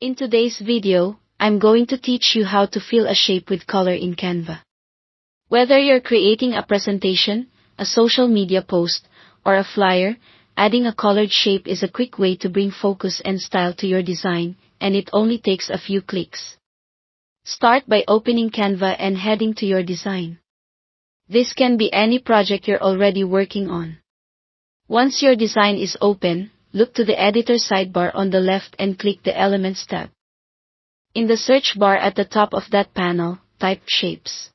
In today's video, I'm going to teach you how to fill a shape with color in Canva. Whether you're creating a presentation, a social media post, or a flyer, adding a colored shape is a quick way to bring focus and style to your design, and it only takes a few clicks. Start by opening Canva and heading to your design. This can be any project you're already working on. Once your design is open, look to the editor sidebar on the left and click the Elements tab. In the search bar at the top of that panel, type Shapes.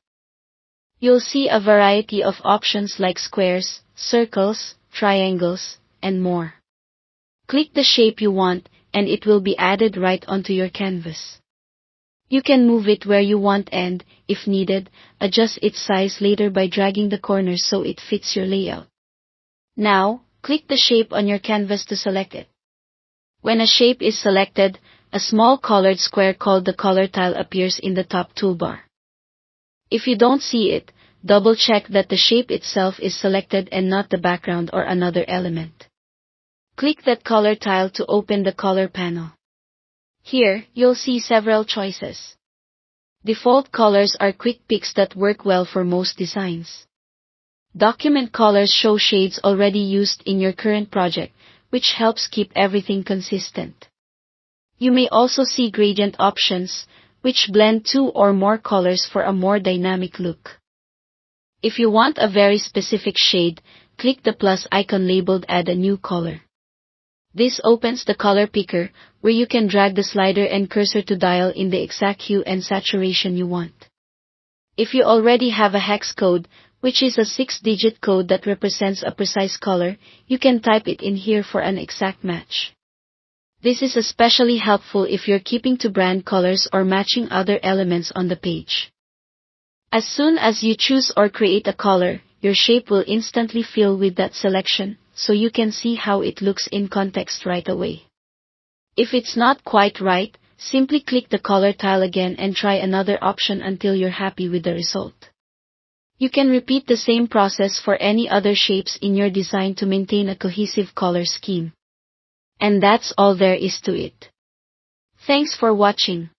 You'll see a variety of options like squares, circles, triangles, and more. Click the shape you want, and it will be added right onto your canvas. You can move it where you want and, if needed, adjust its size later by dragging the corners so it fits your layout. Now, click the shape on your canvas to select it. When a shape is selected, a small colored square called the color tile appears in the top toolbar. If you don't see it, double-check that the shape itself is selected and not the background or another element. Click that color tile to open the color panel. Here, you'll see several choices. Default colors are quick picks that work well for most designs. Document colors show shades already used in your current project, which helps keep everything consistent. You may also see gradient options, which blend two or more colors for a more dynamic look. If you want a very specific shade, click the plus icon labeled Add a New Color. This opens the color picker, where you can drag the slider and cursor to dial in the exact hue and saturation you want. If you already have a hex code, which is a 6-digit code that represents a precise color, you can type it in here for an exact match. This is especially helpful if you're keeping to brand colors or matching other elements on the page. As soon as you choose or create a color, your shape will instantly fill with that selection, so you can see how it looks in context right away. If it's not quite right, simply click the color tile again and try another option until you're happy with the result. You can repeat the same process for any other shapes in your design to maintain a cohesive color scheme. And that's all there is to it. Thanks for watching.